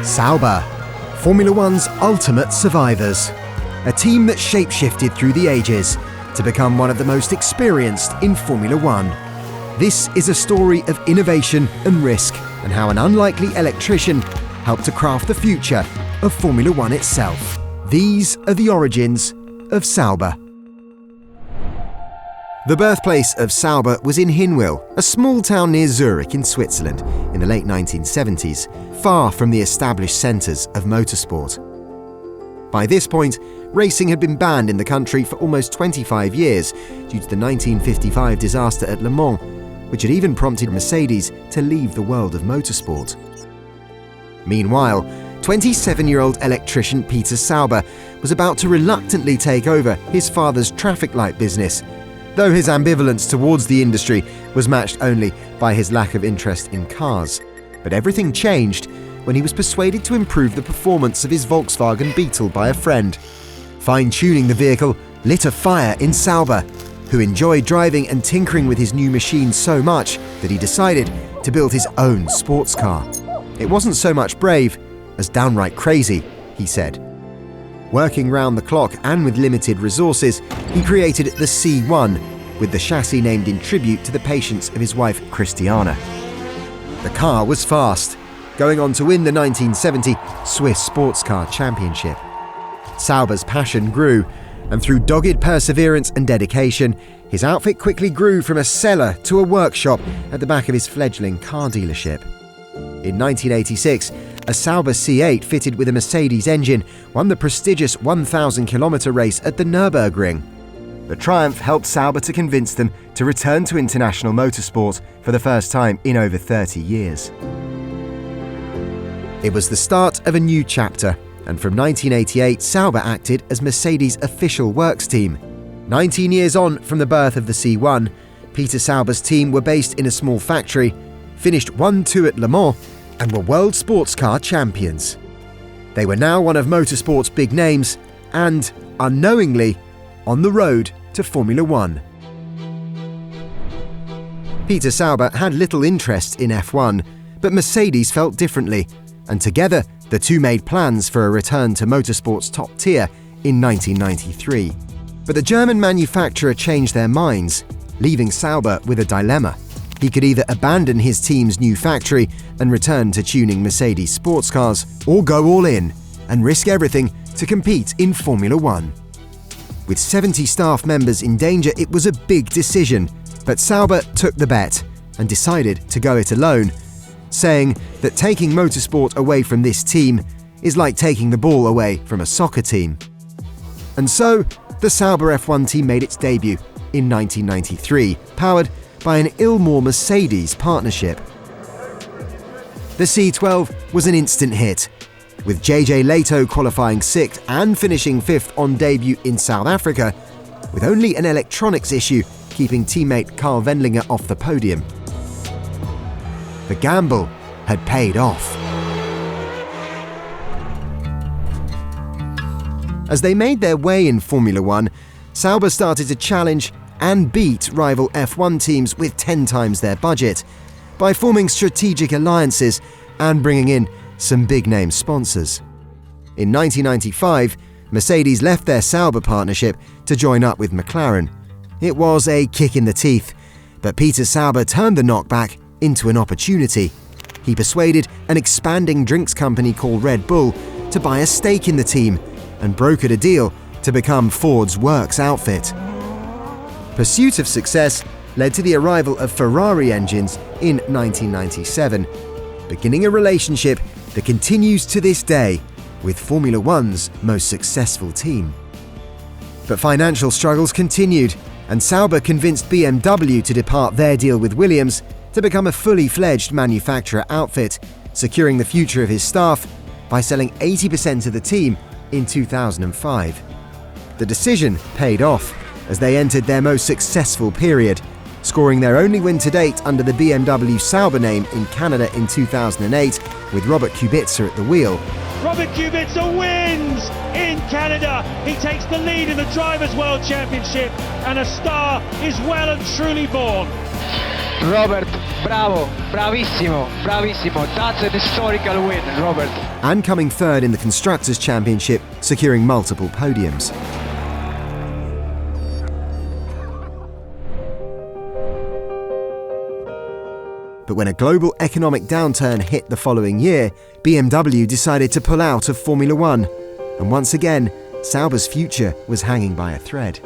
Sauber, Formula One's ultimate survivors. A team that shapeshifted through the ages to become one of the most experienced in Formula One. This is a story of innovation and risk, and how an unlikely electrician helped to craft the future of Formula One itself. These are the origins of Sauber. The birthplace of Sauber was in Hinwil, a small town near Zurich in Switzerland, in the late 1970s, far from the established centres of motorsport. By this point, racing had been banned in the country for almost 25 years due to the 1955 disaster at Le Mans, which had even prompted Mercedes to leave the world of motorsport. Meanwhile, 27-year-old electrician Peter Sauber was about to reluctantly take over his father's traffic light business, though his ambivalence towards the industry was matched only by his lack of interest in cars. But everything changed when he was persuaded to improve the performance of his Volkswagen Beetle by a friend. Fine-tuning the vehicle lit a fire in Sauber, who enjoyed driving and tinkering with his new machine so much that he decided to build his own sports car. It wasn't so much brave as downright crazy, he said. Working round the clock and with limited resources, he created the C1, with the chassis named in tribute to the patience of his wife Christiana. The car was fast, going on to win the 1970 Swiss Sports Car Championship. Sauber's passion grew, and through dogged perseverance and dedication, his outfit quickly grew from a cellar to a workshop at the back of his fledgling car dealership. In 1986, a Sauber C8 fitted with a Mercedes engine won the prestigious 1,000-kilometre race at the Nürburgring. The triumph helped Sauber to convince them to return to international motorsport for the first time in over 30 years. It was the start of a new chapter, and from 1988, Sauber acted as Mercedes' official works team. 19 years on from the birth of the C1, Peter Sauber's team were based in a small factory, finished 1-2 at Le Mans, and were world sports car champions. They were now one of motorsport's big names and, unknowingly, on the road to Formula One. Peter Sauber had little interest in F1, but Mercedes felt differently, and together the two made plans for a return to motorsport's top tier in 1993. But the German manufacturer changed their minds, leaving Sauber with a dilemma. He could either abandon his team's new factory and return to tuning Mercedes sports cars, or go all in and risk everything to compete in Formula One. With 70 staff members in danger, it was a big decision, but Sauber took the bet and decided to go it alone, saying that taking motorsport away from this team is like taking the ball away from a soccer team. And so, the Sauber F1 team made its debut in 1993, powered by an Ilmor Mercedes partnership. The C12 was an instant hit, with JJ Lehto qualifying 6th and finishing 5th on debut in South Africa, with only an electronics issue keeping teammate Carl Wendlinger off the podium. The gamble had paid off. As they made their way in Formula One, Sauber started to challenge and beat rival F1 teams with 10 times their budget by forming strategic alliances and bringing in some big-name sponsors. In 1995, Mercedes left their Sauber partnership to join up with McLaren. It was a kick in the teeth, but Peter Sauber turned the knockback into an opportunity. He persuaded an expanding drinks company called Red Bull to buy a stake in the team and brokered a deal to become Ford's works outfit. Pursuit of success led to the arrival of Ferrari engines in 1997, beginning a relationship that continues to this day with Formula One's most successful team. But financial struggles continued, and Sauber convinced BMW to depart their deal with Williams to become a fully fledged manufacturer outfit, securing the future of his staff by selling 80% of the team in 2005. The decision paid off as they entered their most successful period, scoring their only win to date under the BMW Sauber name in Canada in 2008, with Robert Kubica at the wheel. Robert Kubica wins in Canada. He takes the lead in the Drivers' World Championship, and a star is well and truly born. Robert Bravo, bravissimo, bravissimo. That's an historical win, Robert. And coming third in the Constructors' Championship, securing multiple podiums. But when a global economic downturn hit the following year, BMW decided to pull out of Formula One. And once again, Sauber's future was hanging by a thread.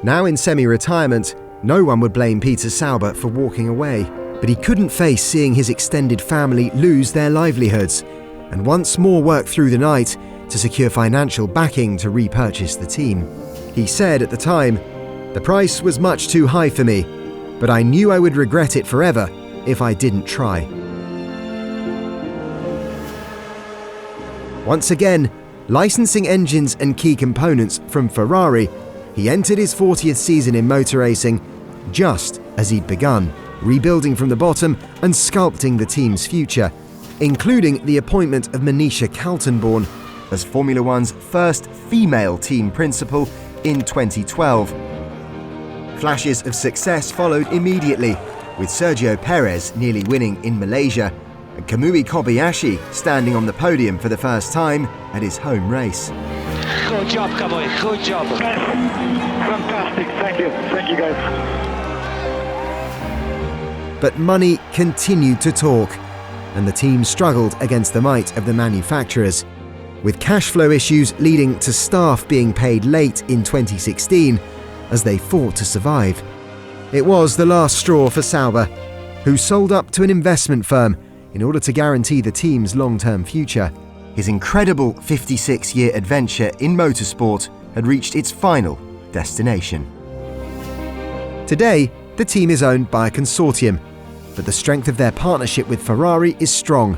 Now in semi-retirement, no one would blame Peter Sauber for walking away, but he couldn't face seeing his extended family lose their livelihoods, and once more work through the night to secure financial backing to repurchase the team. He said at the time, "The price was much too high for me, but I knew I would regret it forever if I didn't try." Once again, licensing engines and key components from Ferrari, he entered his 40th season in motor racing just as he'd begun, rebuilding from the bottom and sculpting the team's future, including the appointment of Manisha Kaltenborn as Formula One's first female team principal in 2012. Flashes of success followed immediately, with Sergio Perez nearly winning in Malaysia and Kamui Kobayashi standing on the podium for the first time at his home race. Good job, Kamui, good job. Fantastic, thank you guys. But money continued to talk, and the team struggled against the might of the manufacturers, with cash flow issues leading to staff being paid late in 2016 as they fought to survive. It was the last straw for Sauber, who sold up to an investment firm in order to guarantee the team's long-term future. His incredible 56-year adventure in motorsport had reached its final destination. Today, the team is owned by a consortium, but the strength of their partnership with Ferrari is strong.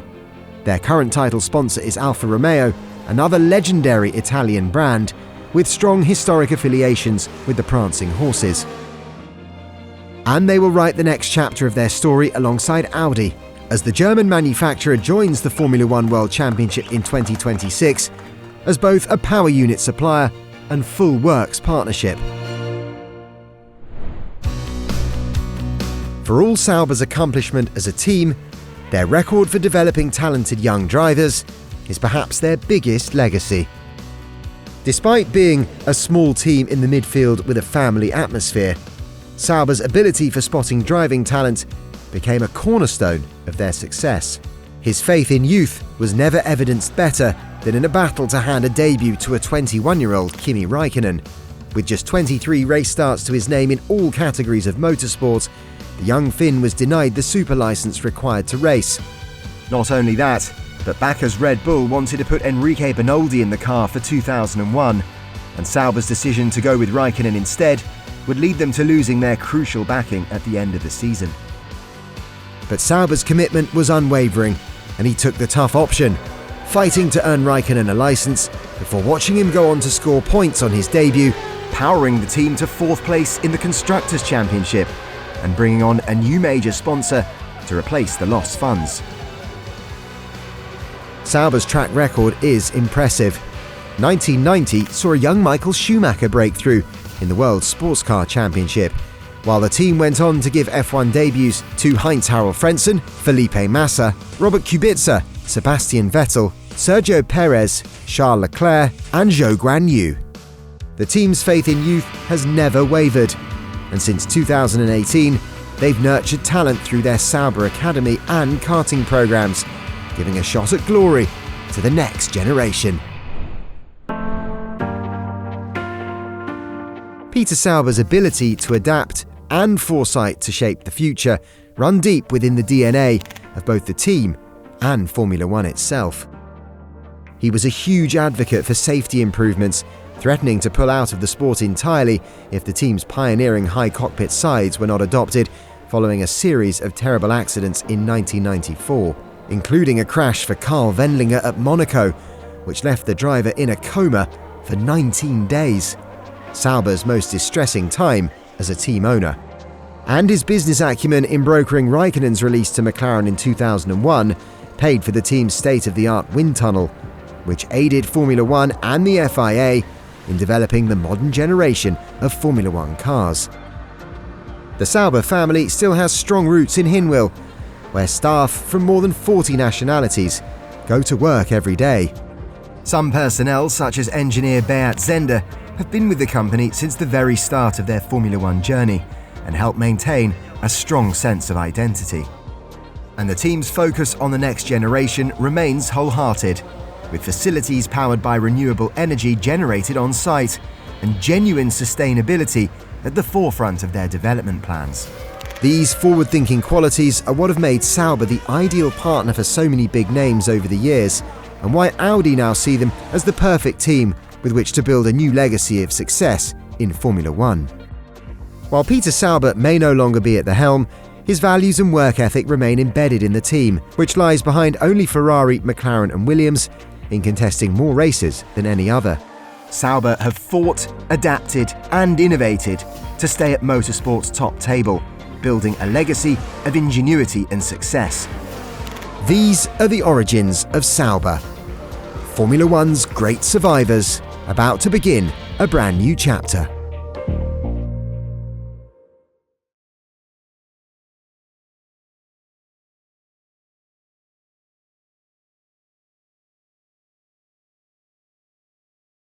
Their current title sponsor is Alfa Romeo, another legendary Italian brand with strong historic affiliations with the prancing horses. And they will write the next chapter of their story alongside Audi, as the German manufacturer joins the Formula One World Championship in 2026 as both a power unit supplier and full works partnership. For all Sauber's accomplishment as a team, their record for developing talented young drivers is perhaps their biggest legacy. Despite being a small team in the midfield with a family atmosphere, Sauber's ability for spotting driving talent became a cornerstone of their success. His faith in youth was never evidenced better than in a battle to hand a debut to a 21-year-old Kimi Räikkönen. With just 23 race starts to his name in all categories of motorsport, the young Finn was denied the super license required to race. Not only that, but backers Red Bull wanted to put Enrique Benoldi in the car for 2001, and Sauber's decision to go with Räikkönen instead would lead them to losing their crucial backing at the end of the season. But Sauber's commitment was unwavering, and he took the tough option, fighting to earn Räikkönen a license before watching him go on to score points on his debut, powering the team to 4th place in the Constructors' Championship and bringing on a new major sponsor to replace the lost funds. Sauber's track record is impressive. 1990 saw a young Michael Schumacher break through in the World Sports Car Championship, while the team went on to give F1 debuts to Heinz-Harald Frentzen, Felipe Massa, Robert Kubica, Sebastian Vettel, Sergio Perez, Charles Leclerc and Zhou Guanyu. The team's faith in youth has never wavered, and since 2018, they've nurtured talent through their Sauber Academy and karting programs, giving a shot at glory to the next generation. Peter Sauber's ability to adapt and foresight to shape the future run deep within the DNA of both the team and Formula One itself. He was a huge advocate for safety improvements, threatening to pull out of the sport entirely if the team's pioneering high cockpit sides were not adopted, following a series of terrible accidents in 1994, including a crash for Carl Wendlinger at Monaco, which left the driver in a coma for 19 days. Sauber's most distressing time as a team owner. And his business acumen in brokering Räikkönen's release to McLaren in 2001 paid for the team's state-of-the-art wind tunnel, which aided Formula One and the FIA in developing the modern generation of Formula One cars. The Sauber family still has strong roots in Hinwil, where staff from more than 40 nationalities go to work every day. Some personnel, such as engineer Beat Zender, have been with the company since the very start of their Formula One journey and help maintain a strong sense of identity. And the team's focus on the next generation remains wholehearted, with facilities powered by renewable energy generated on site and genuine sustainability at the forefront of their development plans. These forward-thinking qualities are what have made Sauber the ideal partner for so many big names over the years, and why Audi now see them as the perfect team with which to build a new legacy of success in Formula One. While Peter Sauber may no longer be at the helm, his values and work ethic remain embedded in the team, which lies behind only Ferrari, McLaren and Williams, in contesting more races than any other. Sauber have fought, adapted and innovated to stay at motorsport's top table, building a legacy of ingenuity and success. These are the origins of Sauber, Formula One's great survivors, about to begin a brand new chapter.